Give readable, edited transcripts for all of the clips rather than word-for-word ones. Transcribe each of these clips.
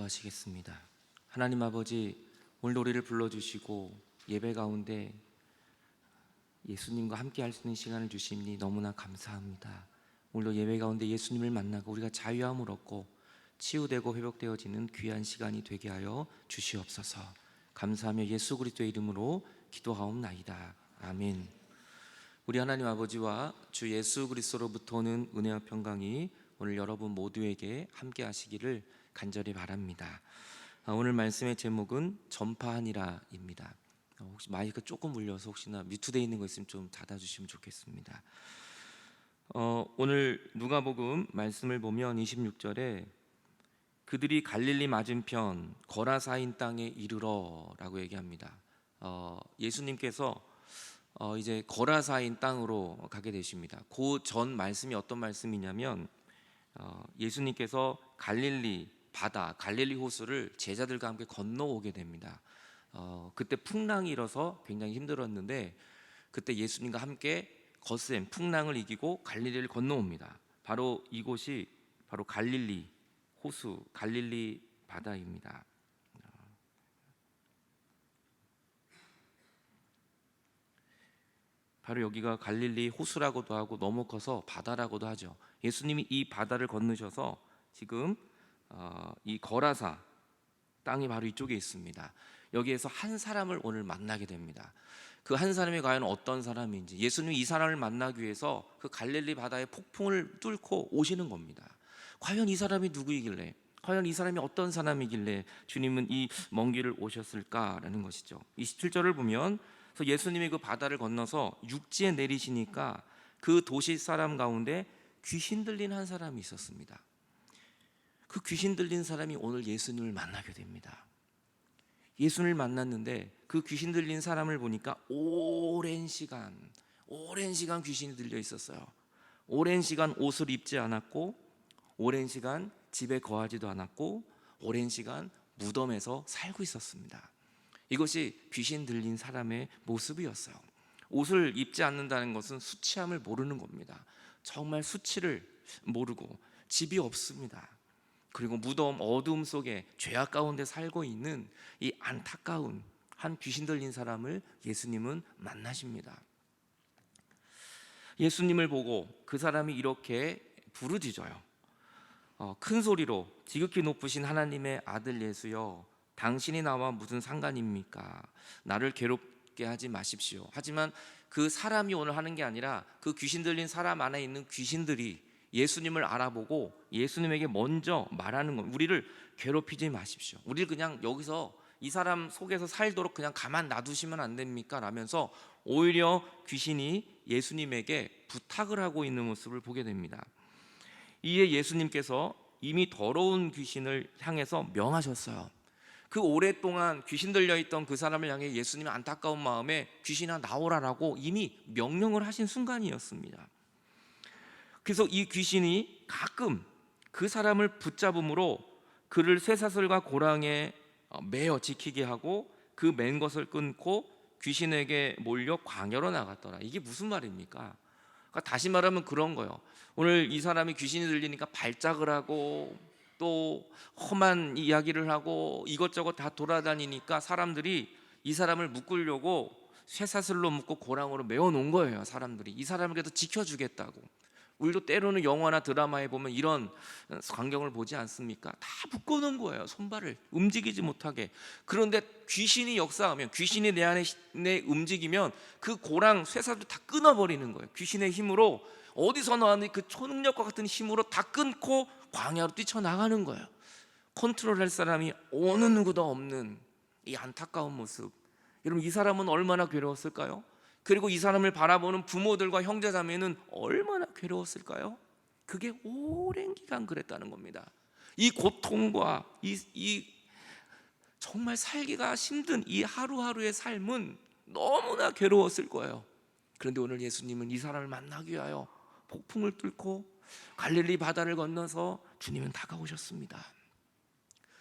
기도하시겠습니다. 하나님 아버지, 오늘 노래를 불러주시고 예배 가운데 예수님과 함께 할 수 있는 시간을 주시니 너무나 감사합니다. 오늘도 예배 가운데 예수님을 만나고 우리가 자유함을 얻고 치유되고 회복되어지는 귀한 시간이 되게 하여 주시옵소서. 감사하며 예수 그리스도의 이름으로 기도하옵나이다. 아멘. 우리 하나님 아버지와 주 예수 그리스도로부터 오는 은혜와 평강이 오늘 여러분 모두에게 함께 하시기를 간절히 바랍니다. 오늘 말씀의 제목은 전파하니라입니다. 혹시 마이크 조금 울려서 혹시나 뮤트되어 있는 거 있으면 좀 닫아주시면 좋겠습니다. 오늘 누가복음 말씀을 보면 26절에 그들이 갈릴리 맞은편 거라사인 땅에 이르러라고 얘기합니다. 예수님께서 이제 거라사인 땅으로 가게 되십니다. 그 전 말씀이 어떤 말씀이냐면 예수님께서 갈릴리 바다, 갈릴리 호수를 제자들과 함께 건너오게 됩니다. 그때 풍랑이 일어서 굉장히 힘들었는데 그때 예수님과 함께 거센 풍랑을 이기고 갈릴리를 건너옵니다. 바로 이곳이 바로 갈릴리 호수, 갈릴리 바다입니다. 바로 여기가 갈릴리 호수라고도 하고 너무 커서 바다라고도 하죠. 예수님이 이 바다를 건너셔서 지금 이 거라사 땅이 바로 이쪽에 있습니다. 여기에서 한 사람을 오늘 만나게 됩니다. 그 한 사람이 과연 어떤 사람인지, 예수님이 이 사람을 만나기 위해서 그 갈릴리 바다의 폭풍을 뚫고 오시는 겁니다. 과연 이 사람이 누구이길래, 과연 이 사람이 어떤 사람이길래 주님은 이 먼 길을 오셨을까라는 것이죠. 27절을 보면 예수님이 그 바다를 건너서 육지에 내리시니까 그 도시 사람 가운데 귀신 들린 한 사람이 있었습니다. 그 귀신 들린 사람이 오늘 예수님을 만나게 됩니다. 예수님을 만났는데 그 귀신 들린 사람을 보니까 오랜 시간 귀신이 들려 있었어요. 오랜 시간 옷을 입지 않았고, 오랜 시간 집에 거하지도 않았고, 오랜 시간 무덤에서 살고 있었습니다. 이것이 귀신 들린 사람의 모습이었어요. 옷을 입지 않는다는 것은 수치함을 모르는 겁니다. 정말 수치를 모르고 집이 없습니다. 그리고 무덤 어두움 속에 죄악 가운데 살고 있는 이 안타까운 한 귀신 들린 사람을 예수님은 만나십니다. 예수님을 보고 그 사람이 이렇게 부르짖어요. 큰 소리로 지극히 높으신 하나님의 아들 예수여, 당신이 나와 무슨 상관입니까? 나를 괴롭게 하지 마십시오. 하지만 그 사람이 오늘 하는 게 아니라 그 귀신 들린 사람 안에 있는 귀신들이 예수님을 알아보고 예수님에게 먼저 말하는 겁니다. 우리를 괴롭히지 마십시오. 우리를 그냥 여기서 이 사람 속에서 살도록 그냥 가만 놔두시면 안 됩니까? 라면서 오히려 귀신이 예수님에게 부탁을 하고 있는 모습을 보게 됩니다. 이에 예수님께서 이미 더러운 귀신을 향해서 명하셨어요. 그 오랫동안 귀신 들려있던 그 사람을 향해 예수님의 안타까운 마음에 귀신아 나오라라고 이미 명령을 하신 순간이었습니다. 그래서 이 귀신이 가끔 그 사람을 붙잡음으로 그를 쇠사슬과 고랑에 매어 지키게 하고 그 맨 것을 끊고 귀신에게 몰려 광야로 나갔더라. 이게 무슨 말입니까? 그러니까 다시 말하면 그런 거예요. 오늘 이 사람이 귀신이 들리니까 발작을 하고 또 험한 이야기를 하고 이것저것 다 돌아다니니까 사람들이 이 사람을 묶으려고 쇠사슬로 묶고 고랑으로 메어 놓은 거예요. 사람들이 이 사람을 그래도 지켜주겠다고. 우리도 때로는 영화나 드라마에 보면 이런 광경을 보지 않습니까? 다 묶어놓은 거예요. 손발을 움직이지 못하게. 그런데 귀신이 역사하면, 귀신이 내 안에 움직이면 그 고랑 쇠사슬 다 끊어버리는 거예요. 귀신의 힘으로, 어디서 나왔는지 그 초능력과 같은 힘으로 다 끊고 광야로 뛰쳐나가는 거예요. 컨트롤할 사람이 어느 누구도 없는 이 안타까운 모습. 여러분, 이 사람은 얼마나 괴로웠을까요? 그리고 이 사람을 바라보는 부모들과 형제자매는 얼마나 괴로웠을까요? 그게 오랜 기간 그랬다는 겁니다. 이 고통과 이 정말 살기가 힘든 이 하루하루의 삶은 너무나 괴로웠을 거예요. 그런데 오늘 예수님은 이 사람을 만나기 위하여 폭풍을 뚫고 갈릴리 바다를 건너서 주님은 다가오셨습니다.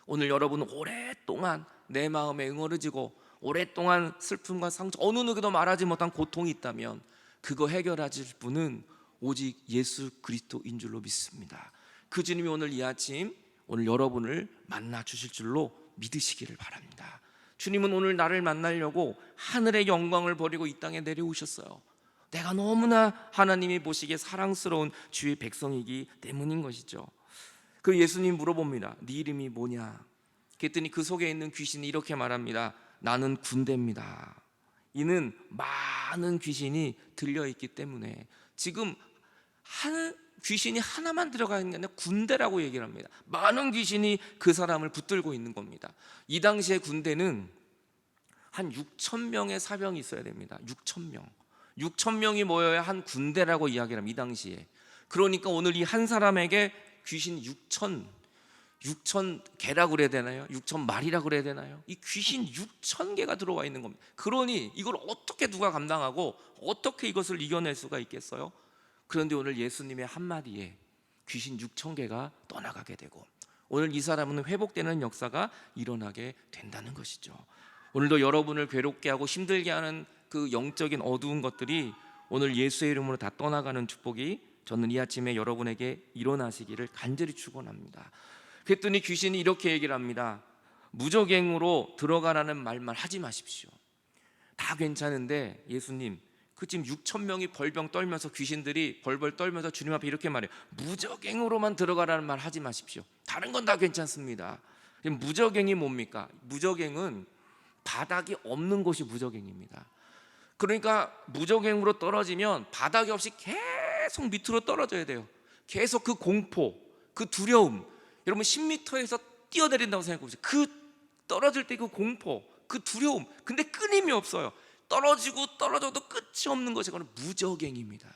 오늘 여러분은 오랫동안 내 마음에 응어리지고 오랫동안 슬픔과 상처, 어느 누구도 말하지 못한 고통이 있다면 그거 해결하실 분은 오직 예수 그리스도인 줄로 믿습니다. 그 주님이 오늘 이 아침 오늘 여러분을 만나 주실 줄로 믿으시기를 바랍니다. 주님은 오늘 나를 만나려고 하늘의 영광을 버리고 이 땅에 내려오셨어요. 내가 너무나 하나님이 보시기에 사랑스러운 주의 백성이기 때문인 것이죠. 그 예수님 물어봅니다. 네 이름이 뭐냐? 그랬더니 그 속에 있는 귀신이 이렇게 말합니다. 나는 군대입니다. 이는 많은 귀신이 들려있기 때문에, 지금 한 귀신이 하나만 들어가 있는 게 아니라 군대라고 얘기를 합니다. 많은 귀신이 그 사람을 붙들고 있는 겁니다. 이 당시의 군대는 한 6천 명의 사병이 있어야 됩니다. 6천 명. 6천 명이 모여야 한 군대라고 이야기를 합니다. 이 당시에. 그러니까 오늘 이 한 사람에게 귀신 6천 개라고 그래야 되나요? 6천 마리라고 그래야 되나요? 이 귀신 6천 개가 들어와 있는 겁니다. 그러니 이걸 어떻게 누가 감당하고 어떻게 이것을 이겨낼 수가 있겠어요? 그런데 오늘 예수님의 한마디에 귀신 6천 개가 떠나가게 되고, 오늘 이 사람은 회복되는 역사가 일어나게 된다는 것이죠. 오늘도 여러분을 괴롭게 하고 힘들게 하는 그 영적인 어두운 것들이 오늘 예수의 이름으로 다 떠나가는 축복이 저는 이 아침에 여러분에게 일어나시기를 간절히 축원합니다. 그랬더니 귀신이 이렇게 얘기를 합니다. 무저갱으로 들어가라는 말만 하지 마십시오. 다 괜찮은데 예수님, 그 지금 6천 명이 벌병 떨면서, 귀신들이 벌벌 떨면서 주님 앞에 이렇게 말해요. 무저갱으로만 들어가라는 말 하지 마십시오. 다른 건 다 괜찮습니다. 무저갱이 뭡니까? 무저갱은 바닥이 없는 곳이 무저갱입니다. 그러니까 무저갱으로 떨어지면 바닥이 없이 계속 밑으로 떨어져야 돼요. 계속 그 공포, 그 두려움, 여러분 10m에서 뛰어내린다고 생각해 보세요. 그 떨어질 때 그 공포, 그 두려움, 근데 끊임이 없어요. 떨어지고 떨어져도 끝이 없는 것이 바로 무저갱입니다.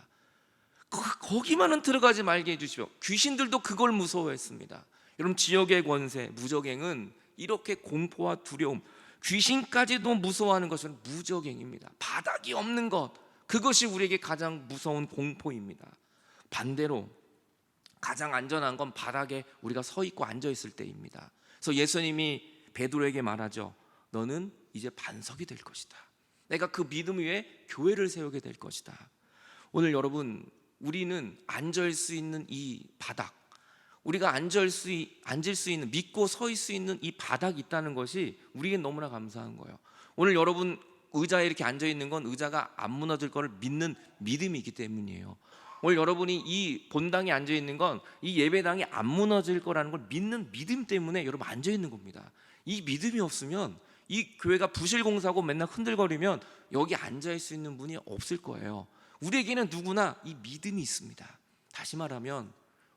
거기만은 들어가지 말게 해주십시오. 귀신들도 그걸 무서워했습니다. 여러분 지역의 권세, 무저갱은 이렇게 공포와 두려움, 귀신까지도 무서워하는 것은 무저갱입니다. 바닥이 없는 것, 그것이 우리에게 가장 무서운 공포입니다. 반대로 가장 안전한 건 바닥에 우리가 서 있고 앉아 있을 때입니다. 그래서 예수님이 베드로에게 말하죠. 너는 이제 반석이 될 것이다. 내가 그 믿음 위에 교회를 세우게 될 것이다. 오늘 여러분, 우리는 앉을 수 있는 이 바닥, 우리가 앉을 수 있는, 믿고 서 있을 수 있는 이 바닥이 있다는 것이 우리에게 너무나 감사한 거예요. 오늘 여러분 의자에 이렇게 앉아 있는 건 의자가 안 무너질 것을 믿는 믿음이 있기 때문이에요. 오늘 여러분이 이 본당에 앉아 있는 건 이 예배당이 안 무너질 거라는 걸 믿는 믿음 때문에 여러분 앉아 있는 겁니다. 이 믿음이 없으면 이 교회가 부실공사고 맨날 흔들거리면 여기 앉아 있을 수 있는 분이 없을 거예요. 우리에게는 누구나 이 믿음이 있습니다. 다시 말하면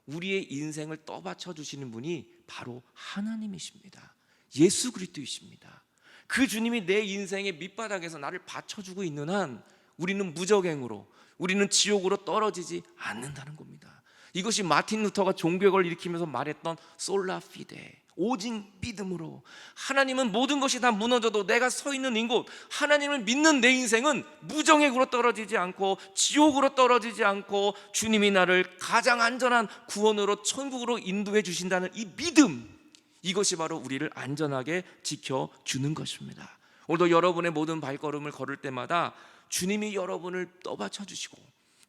우리의 인생을 떠받쳐 주시는 분이 바로 하나님이십니다. 예수 그리스도이십니다. 그 주님이 내 인생의 밑바닥에서 나를 받쳐주고 있는 한 우리는 무저갱으로, 우리는 지옥으로 떨어지지 않는다는 겁니다. 이것이 마틴 루터가 종교혁을 일으키면서 말했던 솔라 피데, 오직 믿음으로. 하나님은 모든 것이 다 무너져도 내가 서 있는 이곳, 하나님을 믿는 내 인생은 무정액으로 떨어지지 않고 지옥으로 떨어지지 않고 주님이 나를 가장 안전한 구원으로 천국으로 인도해 주신다는 이 믿음, 이것이 바로 우리를 안전하게 지켜주는 것입니다. 오늘도 여러분의 모든 발걸음을 걸을 때마다 주님이 여러분을 떠받쳐 주시고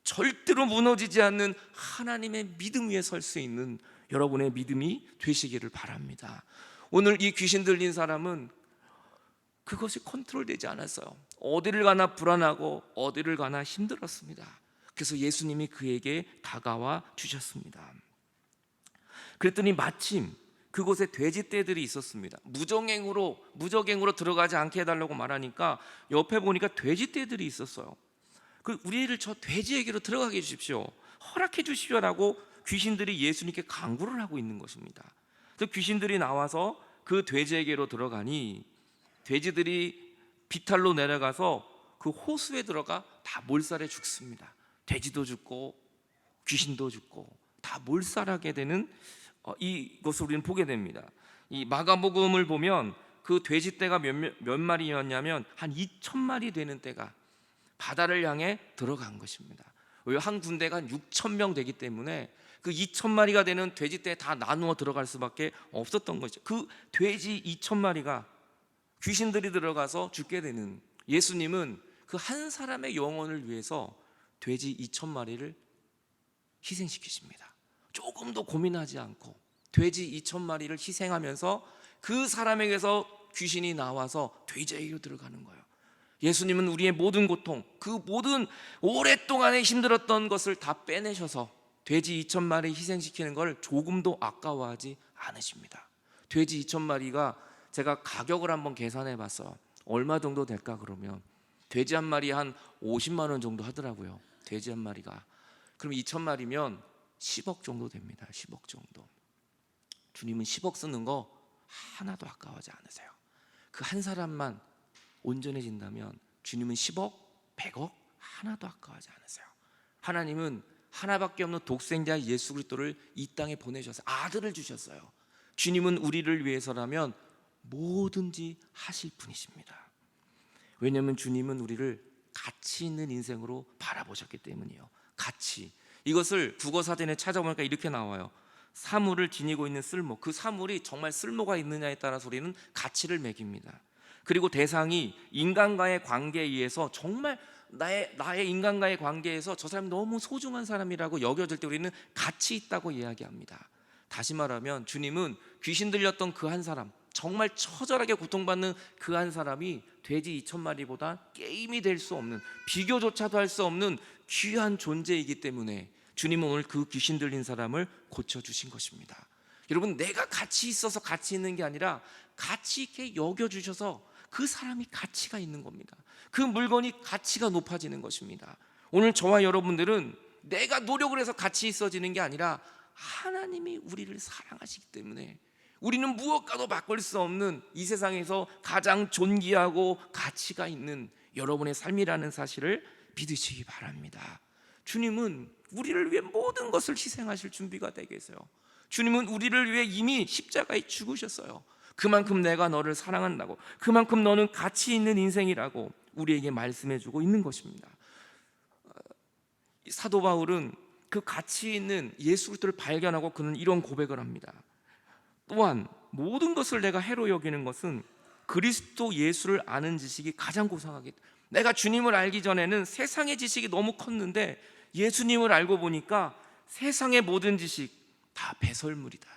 절대로 무너지지 않는 하나님의 믿음 위에 설 수 있는 여러분의 믿음이 되시기를 바랍니다. 오늘 이 귀신 들린 사람은 그것이 컨트롤되지 않았어요. 어디를 가나 불안하고 어디를 가나 힘들었습니다. 그래서 예수님이 그에게 다가와 주셨습니다. 그랬더니 마침 그곳에 돼지떼들이 있었습니다. 무저갱으로 들어가지 않게 해달라고 말하니까 옆에 보니까 돼지떼들이 있었어요. 우리를 저 돼지에게로 들어가게 해주십시오, 허락해 주십시오라고 귀신들이 예수님께 간구를 하고 있는 것입니다. 그래서 귀신들이 나와서 그 돼지에게로 들어가니 돼지들이 비탈로 내려가서 그 호수에 들어가 다 몰살해 죽습니다. 돼지도 죽고 귀신도 죽고 다 몰살하게 되는 이것을 우리는 보게 됩니다. 이 마가복음을 보면 그 돼지떼가 몇 마리였냐면 한 2,000마리 되는 떼가 바다를 향해 들어간 것입니다. 왜? 한 군대가 한 6,000명 되기 때문에 그 2,000마리가 되는 돼지떼에 다 나누어 들어갈 수밖에 없었던 것이죠. 그 돼지 2,000마리가 귀신들이 들어가서 죽게 되는, 예수님은 그 한 사람의 영혼을 위해서 돼지 2,000마리를 희생시키십니다. 조금도 고민하지 않고 돼지 2,000마리를 희생하면서 그 사람에게서 귀신이 나와서 돼지에게로 들어가는 거예요. 예수님은 우리의 모든 고통, 그 모든 오랫동안에 힘들었던 것을 다 빼내셔서 돼지 2,000마리 희생시키는 걸 조금도 아까워하지 않으십니다. 돼지 2,000마리가 제가 가격을 한번 계산해 봤어요. 얼마 정도 될까 그러면 돼지 한 마리 한 50만 원 정도 하더라고요. 돼지 한 마리가. 그럼 2,000마리면 10억 정도 됩니다. 10억 정도. 주님은 10억 쓰는 거 하나도 아까워하지 않으세요. 그 한 사람만 온전해진다면 주님은 10억, 100억 하나도 아까워하지 않으세요. 하나님은 하나밖에 없는 독생자 예수 그리스도를 이 땅에 보내셔서 아들을 주셨어요. 주님은 우리를 위해서라면 뭐든지 하실 분이십니다. 왜냐하면 주님은 우리를 가치 있는 인생으로 바라보셨기 때문이에요. 가치. 이것을 국어사전에 찾아보니까 이렇게 나와요. 사물을 지니고 있는 쓸모, 그 사물이 정말 쓸모가 있느냐에 따라서 우리는 가치를 매깁니다. 그리고 대상이 인간과의 관계에 의해서 정말 나의 인간과의 관계에서 저 사람이 너무 소중한 사람이라고 여겨질 때 우리는 가치 있다고 이야기합니다. 다시 말하면 주님은 귀신 들렸던 그 한 사람, 정말 처절하게 고통받는 그 한 사람이 돼지 2,000마리보다 게임이 될 수 없는, 비교조차도 할 수 없는 귀한 존재이기 때문에 주님은 오늘 그 귀신 들린 사람을 고쳐주신 것입니다. 여러분, 내가 가치 있어서 가치 있는 게 아니라 가치 있게 여겨주셔서 그 사람이 가치가 있는 겁니다. 그 물건이 가치가 높아지는 것입니다. 오늘 저와 여러분들은 내가 노력을 해서 가치 있어지는 게 아니라 하나님이 우리를 사랑하시기 때문에 우리는 무엇과도 바꿀 수 없는 이 세상에서 가장 존귀하고 가치가 있는 여러분의 삶이라는 사실을 믿으시기 바랍니다. 주님은 우리를 위해 모든 것을 희생하실 준비가 되게 계세요. 주님은 우리를 위해 이미 십자가에 죽으셨어요. 그만큼 내가 너를 사랑한다고, 그만큼 너는 가치 있는 인생이라고 우리에게 말씀해주고 있는 것입니다. 사도 바울은 그 가치 있는 예수 그리스도를 발견하고 그는 이런 고백을 합니다. 또한 모든 것을 내가 해로 여기는 것은 그리스도 예수를 아는 지식이 가장 고상하기, 내가 주님을 알기 전에는 세상의 지식이 너무 컸는데 예수님을 알고 보니까 세상의 모든 지식 다 배설물이다.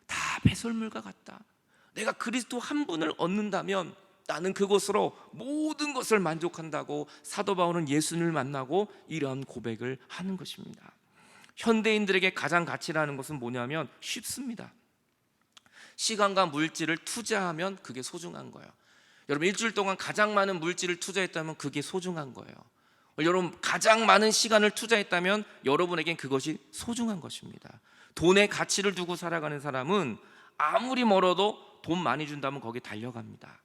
다 배설물과 같다. 내가 그리스도 한 분을 얻는다면 나는 그것으로 모든 것을 만족한다고 사도 바울은 예수님을 만나고 이러한 고백을 하는 것입니다. 현대인들에게 가장 가치라는 것은 뭐냐면 쉽습니다. 시간과 물질을 투자하면 그게 소중한 거예요. 여러분, 일주일 동안 가장 많은 물질을 투자했다면 그게 소중한 거예요. 여러분, 가장 많은 시간을 투자했다면 여러분에겐 그것이 소중한 것입니다. 돈에 가치를 두고 살아가는 사람은 아무리 멀어도 돈 많이 준다면 거기에 달려갑니다.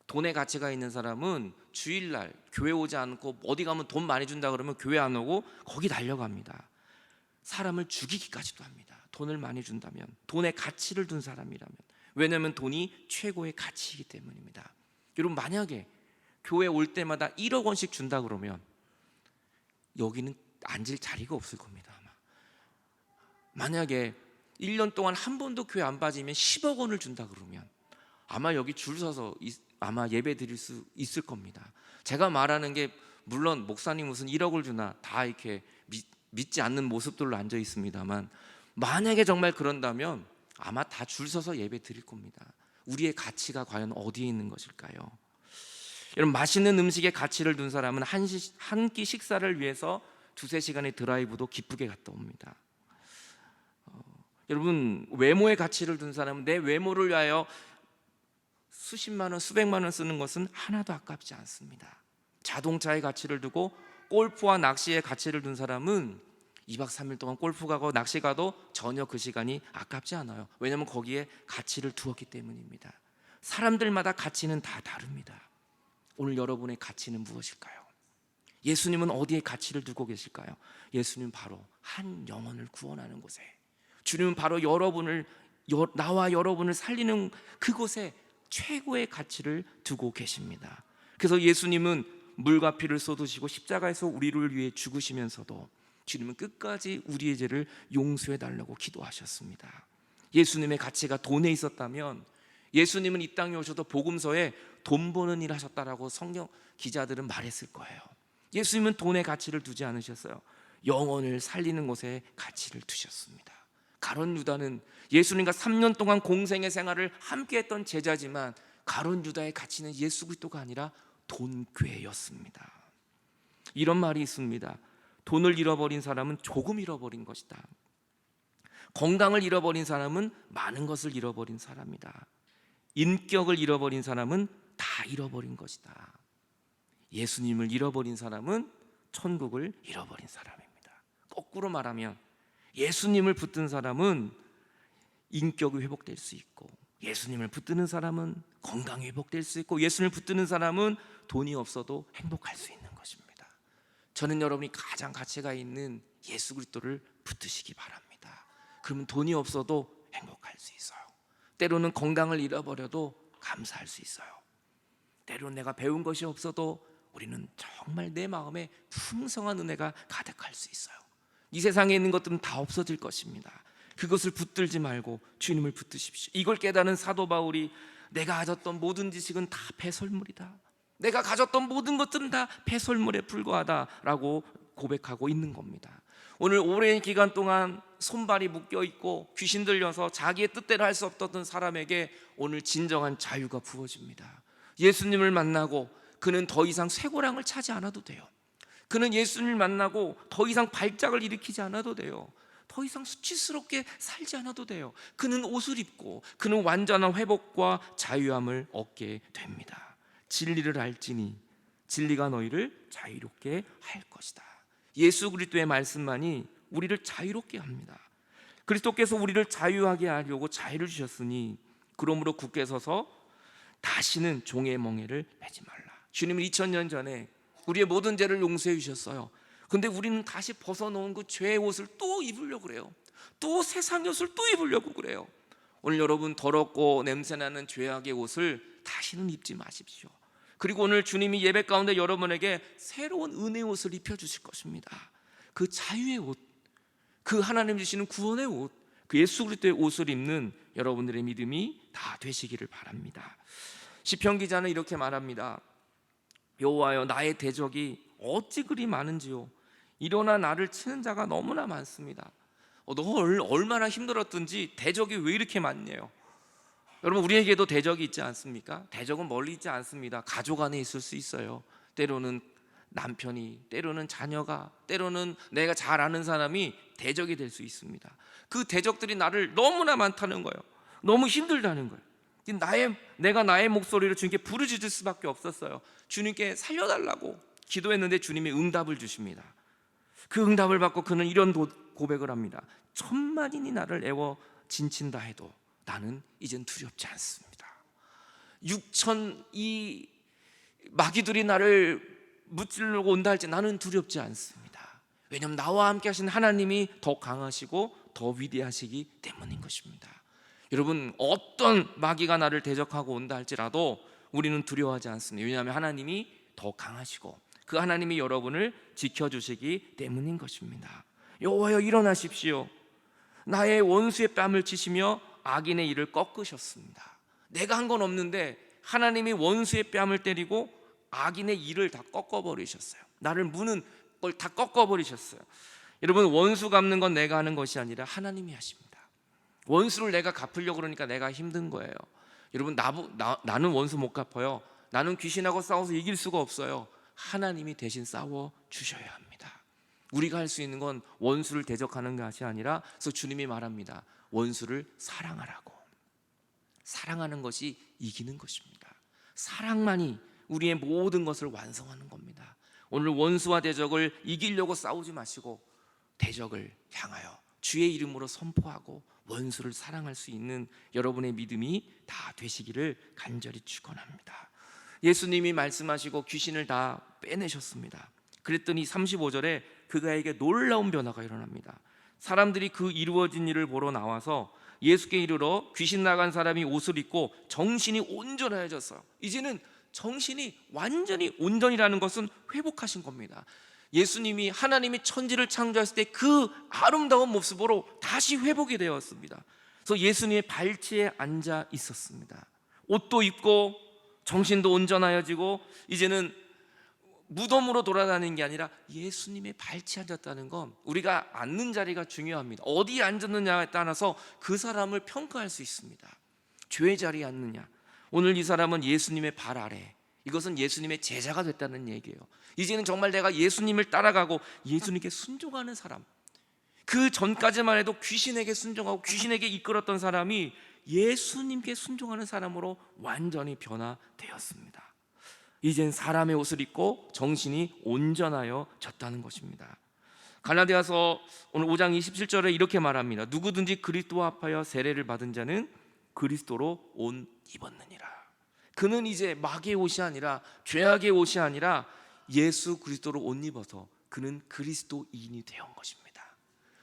돈에 가치가 있는 사람은 주일날 교회 오지 않고 어디 가면 돈 많이 준다 그러면 교회 안 오고 거기 달려갑니다. 사람을 죽이기까지도 합니다. 돈을 많이 준다면, 돈에 가치를 둔 사람이라면. 왜냐하면 돈이 최고의 가치이기 때문입니다. 여러분, 만약에 교회 올 때마다 1억 원씩 준다 그러면 여기는 앉을 자리가 없을 겁니다. 아마. 만약에 1년 동안 한 번도 교회 안 빠지면 10억 원을 준다 그러면 아마 여기 줄 서서 아마 예배 드릴 수 있을 겁니다. 제가 말하는 게 물론 목사님 무슨 1억을 주나 다 이렇게 믿지 않는 모습들로 앉아 있습니다만, 만약에 정말 그런다면 아마 다 줄 서서 예배 드릴 겁니다. 우리의 가치가 과연 어디에 있는 것일까요? 여러분, 맛있는 음식에 가치를 둔 사람은 한 끼 식사를 위해서 2-3시간의 드라이브도 기쁘게 갔다 옵니다. 여러분, 외모에 가치를 둔 사람은 내 외모를 위하여 수십만 원, 수백만 원 쓰는 것은 하나도 아깝지 않습니다. 자동차에 가치를 두고 골프와 낚시에 가치를 둔 사람은 2박 3일 동안 골프 가고 낚시 가도 전혀 그 시간이 아깝지 않아요. 왜냐하면 거기에 가치를 두었기 때문입니다. 사람들마다 가치는 다 다릅니다. 오늘 여러분의 가치는 무엇일까요? 예수님은 어디에 가치를 두고 계실까요? 예수님은 바로 한 영혼을 구원하는 곳에, 주님은 바로 나와 여러분을 살리는 그곳에 최고의 가치를 두고 계십니다. 그래서 예수님은 물과 피를 쏟으시고 십자가에서 우리를 위해 죽으시면서도 주님은 끝까지 우리의 죄를 용서해 달라고 기도하셨습니다. 예수님의 가치가 돈에 있었다면 예수님은 이 땅에 오셔도 복음서에 돈 버는 일 하셨다라고 성경 기자들은 말했을 거예요. 예수님은 돈에 가치를 두지 않으셨어요. 영혼을 살리는 곳에 가치를 두셨습니다. 가룟 유다는 예수님과 3년 동안 공생의 생활을 함께했던 제자지만 가룟 유다의 가치는 예수 그리스도가 아니라 돈괴였습니다. 이런 말이 있습니다. 돈을 잃어버린 사람은 조금 잃어버린 것이다. 건강을 잃어버린 사람은 많은 것을 잃어버린 사람이다. 인격을 잃어버린 사람은 다 잃어버린 것이다. 예수님을 잃어버린 사람은 천국을 잃어버린 사람입니다. 거꾸로 말하면 예수님을 붙든 사람은 인격이 회복될 수 있고, 예수님을 붙드는 사람은 건강이 회복될 수 있고, 예수님을 붙드는 사람은 돈이 없어도 행복할 수 있는 것입니다. 저는 여러분이 가장 가치가 있는 예수 그리스도를 붙드시기 바랍니다. 그러면 돈이 없어도 행복할 수 있어요. 때로는 건강을 잃어버려도 감사할 수 있어요. 때로는 내가 배운 것이 없어도 우리는 정말 내 마음에 풍성한 은혜가 가득할 수 있어요. 이 세상에 있는 것들은 다 없어질 것입니다. 그것을 붙들지 말고 주님을 붙드십시오. 이걸 깨닫는 사도 바울이 내가 가졌던 모든 지식은 다 배설물이다, 내가 가졌던 모든 것들은 다 배설물에 불과하다라고 고백하고 있는 겁니다. 오늘 오랜 기간 동안 손발이 묶여있고 귀신 들려서 자기의 뜻대로 할 수 없던 사람에게 오늘 진정한 자유가 부어집니다. 예수님을 만나고 그는 더 이상 쇠고랑을 차지 않아도 돼요. 그는 예수님을 만나고 더 이상 발작을 일으키지 않아도 돼요. 더 이상 수치스럽게 살지 않아도 돼요. 그는 옷을 입고 그는 완전한 회복과 자유함을 얻게 됩니다. 진리를 알지니 진리가 너희를 자유롭게 할 것이다. 예수 그리스도의 말씀만이 우리를 자유롭게 합니다. 그리스도께서 우리를 자유하게 하려고 자유를 주셨으니 그러므로 굳게 서서 다시는 종의 멍에를 매지 말라. 주님은 2000년 전에 우리의 모든 죄를 용서해 주셨어요. 근데 우리는 다시 벗어놓은 그 죄의 옷을 또 입으려고 그래요. 또 세상의 옷을 또 입으려고 그래요. 오늘 여러분 더럽고 냄새나는 죄악의 옷을 다시는 입지 마십시오. 그리고 오늘 주님이 예배 가운데 여러분에게 새로운 은혜의 옷을 입혀주실 것입니다. 그 자유의 옷, 그 하나님 주시는 구원의 옷, 그 예수 그리스도의 옷을 입는 여러분들의 믿음이 다 되시기를 바랍니다. 시편 기자는 이렇게 말합니다. 여호와여, 나의 대적이 어찌 그리 많은지요. 일어나 나를 치는 자가 너무나 많습니다. 너 얼마나 힘들었든지 대적이 왜 이렇게 많네요. 여러분, 우리에게도 대적이 있지 않습니까? 대적은 멀리 있지 않습니다. 가족 안에 있을 수 있어요. 때로는 남편이, 때로는 자녀가, 때로는 내가 잘 아는 사람이 대적이 될 수 있습니다. 그 대적들이 나를 너무나 많다는 거예요. 너무 힘들다는 거예요. 내가 나의 목소리를 주님께 부르짖을 수밖에 없었어요. 주님께 살려달라고 기도했는데 주님이 응답을 주십니다. 그 응답을 받고 그는 이런 고백을 합니다. 1000만인이 나를 애워 진친다 해도 나는 이젠 두렵지 않습니다. 6천 이 마귀들이 나를 무찌르고 온다 할지 나는 두렵지 않습니다. 왜냐하면 나와 함께 하신 하나님이 더 강하시고 더 위대하시기 때문인 것입니다. 여러분, 어떤 마귀가 나를 대적하고 온다 할지라도 우리는 두려워하지 않습니다. 왜냐하면 하나님이 더 강하시고 그 하나님이 여러분을 지켜주시기 때문인 것입니다. 여호와여, 일어나십시오. 나의 원수의 뺨을 치시며 악인의 일을 꺾으셨습니다. 내가 한 건 없는데 하나님이 원수의 뺨을 때리고 악인의 일을 다 꺾어버리셨어요. 나를 무는 걸 다 꺾어버리셨어요. 여러분, 원수 갚는 건 내가 하는 것이 아니라 하나님이 하십니다. 원수를 내가 갚으려고 그러니까 내가 힘든 거예요. 여러분, 나는 원수 못 갚아요. 나는 귀신하고 싸워서 이길 수가 없어요. 하나님이 대신 싸워 주셔야 합니다. 우리가 할 수 있는 건 원수를 대적하는 것이 아니라, 그래서 주님이 말합니다. 원수를 사랑하라고. 사랑하는 것이 이기는 것입니다. 사랑만이 우리의 모든 것을 완성하는 겁니다. 오늘 원수와 대적을 이기려고 싸우지 마시고 대적을 향하여 주의 이름으로 선포하고 원수를 사랑할 수 있는 여러분의 믿음이 다 되시기를 간절히 축원합니다. 예수님이 말씀하시고 귀신을 다 빼내셨습니다. 그랬더니 35절에 그가에게 놀라운 변화가 일어납니다. 사람들이 그 이루어진 일을 보러 나와서 예수께 이르러 귀신 나간 사람이 옷을 입고 정신이 온전해졌어요. 이제는 정신이 완전히 온전이라는 것은 회복하신 겁니다. 예수님이 하나님이 천지를 창조했을 때 그 아름다운 모습으로 다시 회복이 되었습니다. 그래서 예수님의 발치에 앉아 있었습니다. 옷도 입고 정신도 온전하여지고 이제는 무덤으로 돌아다니는 게 아니라 예수님의 발치에 앉았다는 건 우리가 앉는 자리가 중요합니다. 어디에 앉았느냐에 따라서 그 사람을 평가할 수 있습니다. 죄의 자리에 앉느냐, 오늘 이 사람은 예수님의 발 아래, 이것은 예수님의 제자가 됐다는 얘기예요. 이제는 정말 내가 예수님을 따라가고 예수님께 순종하는 사람, 그 전까지만 해도 귀신에게 순종하고 귀신에게 이끌었던 사람이 예수님께 순종하는 사람으로 완전히 변화되었습니다. 이젠 사람의 옷을 입고 정신이 온전하여 졌다는 것입니다. 갈라디아서 오늘 5장 27절에 이렇게 말합니다. 누구든지 그리스도와 합하여 세례를 받은 자는 그리스도로 옷 입었느니라. 그는 이제 마귀의 옷이 아니라 죄악의 옷이 아니라 예수 그리스도로 옷 입어서 그는 그리스도인이 되어 온 것입니다.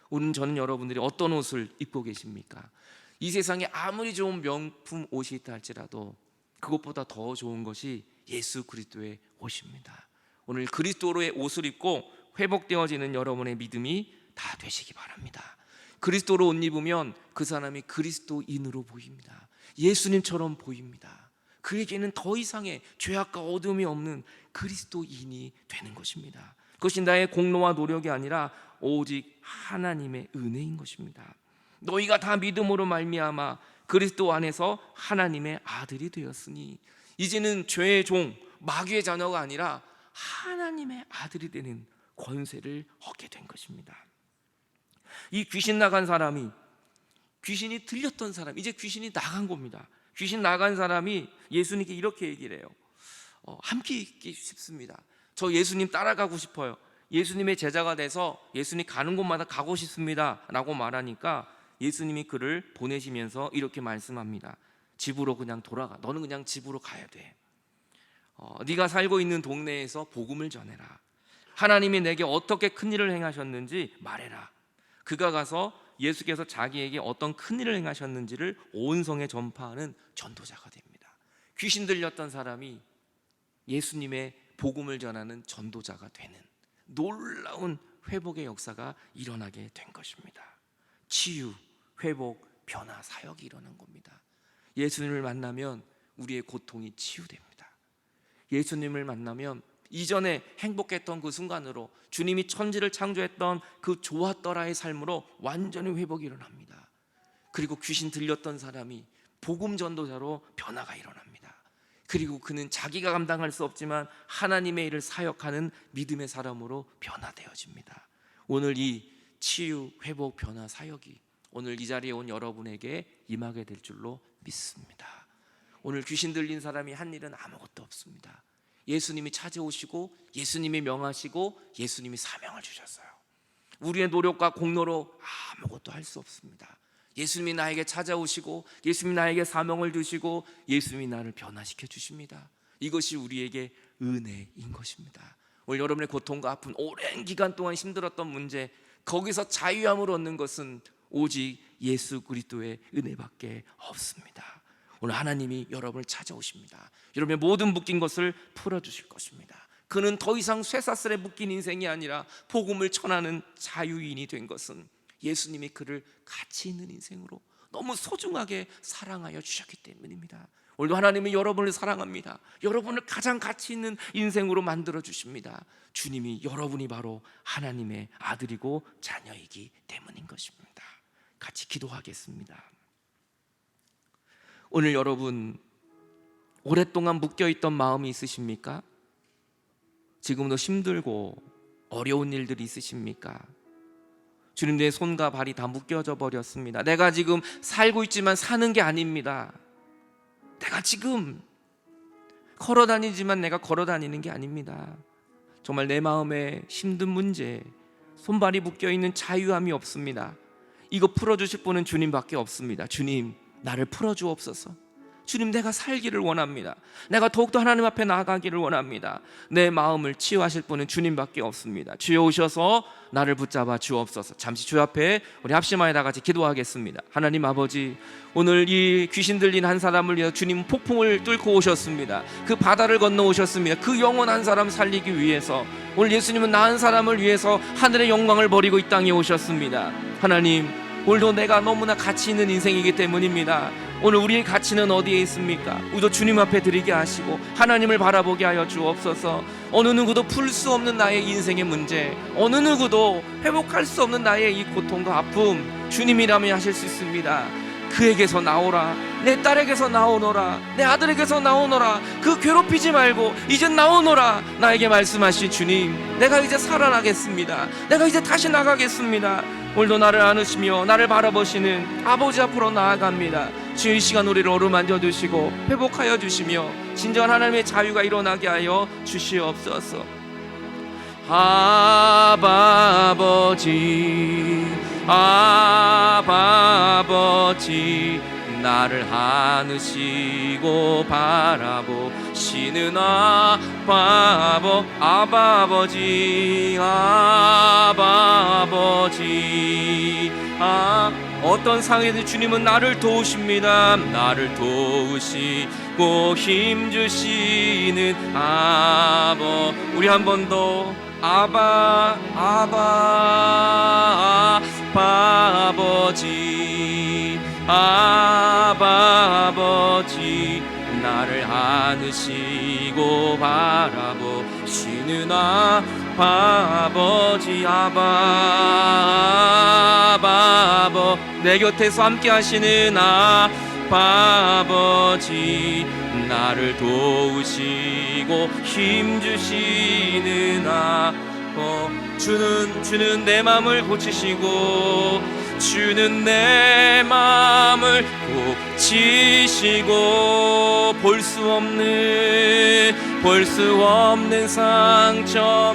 오늘 저는 여러분들이 어떤 옷을 입고 계십니까? 이 세상에 아무리 좋은 명품 옷이 있다 할지라도 그것보다 더 좋은 것이 예수 그리스도의 옷입니다. 오늘 그리스도로의 옷을 입고 회복되어지는 여러분의 믿음이 다 되시기 바랍니다. 그리스도로 옷 입으면 그 사람이 그리스도인으로 보입니다. 예수님처럼 보입니다. 그에게는 더 이상의 죄악과 어둠이 없는 그리스도인이 되는 것입니다. 그것이 나의 공로와 노력이 아니라 오직 하나님의 은혜인 것입니다. 너희가 다 믿음으로 말미암아 그리스도 안에서 하나님의 아들이 되었으니 이제는 죄의 종, 마귀의 자녀가 아니라 하나님의 아들이 되는 권세를 얻게 된 것입니다. 이 귀신 나간 사람이, 귀신이 들렸던 사람, 이제 귀신이 나간 겁니다. 귀신 나간 사람이 예수님께 이렇게 얘기를 해요. 함께 있기 싶습니다. 저 예수님 따라가고 싶어요. 예수님의 제자가 돼서 예수님 가는 곳마다 가고 싶습니다 라고 말하니까 예수님이 그를 보내시면서 이렇게 말씀합니다. 집으로 그냥 돌아가. 너는 그냥 집으로 가야 돼. 네가 살고 있는 동네에서 복음을 전해라. 하나님이 내게 어떻게 큰 일을 행하셨는지 말해라. 그가 가서 예수께서 자기에게 어떤 큰 일을 행하셨는지를 온 성에 전파하는 전도자가 됩니다. 귀신 들렸던 사람이 예수님의 복음을 전하는 전도자가 되는 놀라운 회복의 역사가 일어나게 된 것입니다. 치유, 회복, 변화, 사역이 일어난 겁니다. 예수님을 만나면 우리의 고통이 치유됩니다. 예수님을 만나면 이전에 행복했던 그 순간으로 주님이 천지를 창조했던 그 좋았더라의 삶으로 완전히 회복이 일어납니다. 그리고 귀신 들렸던 사람이 복음 전도자로 변화가 일어납니다. 그리고 그는 자기가 감당할 수 없지만 하나님의 일을 사역하는 믿음의 사람으로 변화되어집니다. 오늘 이 치유, 회복, 변화, 사역이 오늘 이 자리에 온 여러분에게 임하게 될 줄로 믿습니다. 오늘 귀신 들린 사람이 한 일은 아무것도 없습니다. 예수님이 찾아오시고 예수님이 명하시고 예수님이 사명을 주셨어요. 우리의 노력과 공로로 아무것도 할 수 없습니다. 예수님이 나에게 찾아오시고 예수님이 나에게 사명을 주시고 예수님이 나를 변화시켜 주십니다. 이것이 우리에게 은혜인 것입니다. 오늘 여러분의 고통과 아픔, 오랜 기간 동안 힘들었던 문제, 거기서 자유함을 얻는 것은 오직 예수 그리스도의 은혜밖에 없습니다. 오늘 하나님이 여러분을 찾아오십니다. 여러분의 모든 묶인 것을 풀어주실 것입니다. 그는 더 이상 쇠사슬에 묶인 인생이 아니라 복음을 전하는 자유인이 된 것은 예수님이 그를 가치 있는 인생으로 너무 소중하게 사랑하여 주셨기 때문입니다. 오늘도 하나님이 여러분을 사랑합니다. 여러분을 가장 가치 있는 인생으로 만들어 주십니다. 주님이 여러분이 바로 하나님의 아들이고 자녀이기 때문인 것입니다. 같이 기도하겠습니다. 오늘 여러분 오랫동안 묶여있던 마음이 있으십니까? 지금도 힘들고 어려운 일들이 있으십니까? 주님, 내 손과 발이 다 묶여져 버렸습니다. 내가 지금 살고 있지만 사는 게 아닙니다. 내가 지금 걸어다니지만 내가 걸어다니는 게 아닙니다. 정말 내 마음에 힘든 문제, 손발이 묶여있는 자유함이 없습니다. 이거 풀어주실 분은 주님밖에 없습니다. 주님, 나를 풀어주옵소서. 주님, 내가 살기를 원합니다. 내가 더욱더 하나님 앞에 나아가기를 원합니다. 내 마음을 치유하실 분은 주님밖에 없습니다. 주여 오셔서 나를 붙잡아 주옵소서. 잠시 주 앞에 우리 합심하여 다 같이 기도하겠습니다. 하나님 아버지, 오늘 이 귀신 들린 한 사람을 위해서 주님 폭풍을 뚫고 오셨습니다. 그 바다를 건너 오셨습니다. 그 영원한 사람 살리기 위해서 오늘 예수님은 나은 사람을 위해서 하늘의 영광을 버리고 이 땅에 오셨습니다. 하나님, 오늘도 내가 너무나 가치 있는 인생이기 때문입니다. 오늘 우리의 가치는 어디에 있습니까? 우리도 주님 앞에 드리게 하시고 하나님을 바라보게 하여 주옵소서. 어느 누구도 풀 수 없는 나의 인생의 문제, 어느 누구도 회복할 수 없는 나의 이 고통과 아픔, 주님이라면 하실 수 있습니다. 그에게서 나오라, 내 딸에게서 나오너라, 내 아들에게서 나오너라, 그 괴롭히지 말고 이제 나오너라. 나에게 말씀하신 주님, 내가 이제 살아나겠습니다. 내가 이제 다시 나가겠습니다. 오늘도 나를 안으시며 나를 바라보시는 아버지 앞으로 나아갑니다. 주여, 이 시간 우리를 어루만져 주시고 회복하여 주시며 진정한 하나님의 자유가 일어나게 하여 주시옵소서. 아바 아버지, 아바 아버지, 나를 안으시고 바라보시는 아바 아버지, 아바 아버지. 어떤 상황에서 주님은 나를 도우십니다. 나를 도우시고 힘주시는 아버. 우리 한 번 더 아바 아버지, 아바 아버지, 나를 안으시고 바라보시는 아바 아버지, 아바 아버. 내 곁에서 함께 하시는 아바 아버지, 나를 도우시고 힘주시는 주는 내 마음을 고치시고, 주는 내 마음을 고치시고, 볼 수 없는 상처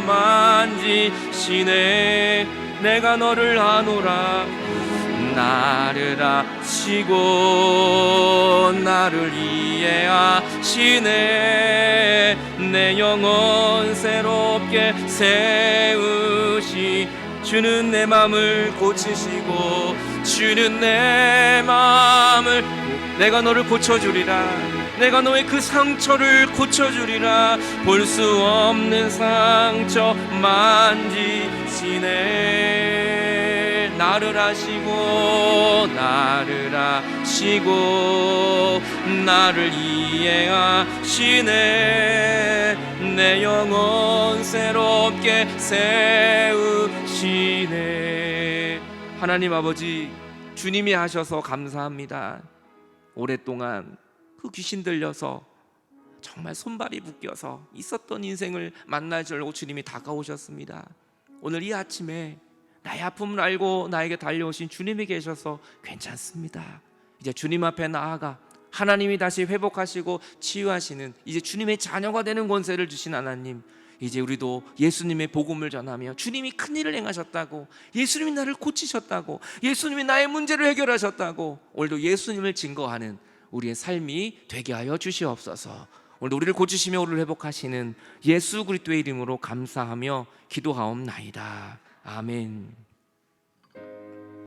만지시네. 내가 너를 아노라. 나를 아시고 나를 이해하시네. 내 영혼 새롭게 세우시. 주는 내 마음을 고치시고, 주는 내 마음을, 내가 너를 고쳐주리라. 내가 너의 그 상처를 고쳐주리라. 볼 수 없는 상처 만지시네. 나를 아시고 나를 이해하시네. 내 영혼 새롭게 세우시네. 하나님 아버지, 주님이 하셔서 감사합니다. 오랫동안 그 귀신 들려서 정말 손발이 묶여서 있었던 인생을 만나주려고 주님이 다가오셨습니다. 오늘 이 아침에 나의 아픔을 알고 나에게 달려오신 주님이 계셔서 괜찮습니다. 이제 주님 앞에 나아가 하나님이 다시 회복하시고 치유하시는, 이제 주님의 자녀가 되는 권세를 주신 하나님, 이제 우리도 예수님의 복음을 전하며 주님이 큰 일을 행하셨다고, 예수님이 나를 고치셨다고, 예수님이 나의 문제를 해결하셨다고, 오늘도 예수님을 증거하는 우리의 삶이 되게 하여 주시옵소서. 오늘 우리를 고치시며 우리를 회복하시는 예수 그리스도의 이름으로 감사하며 기도하옵나이다. 아멘.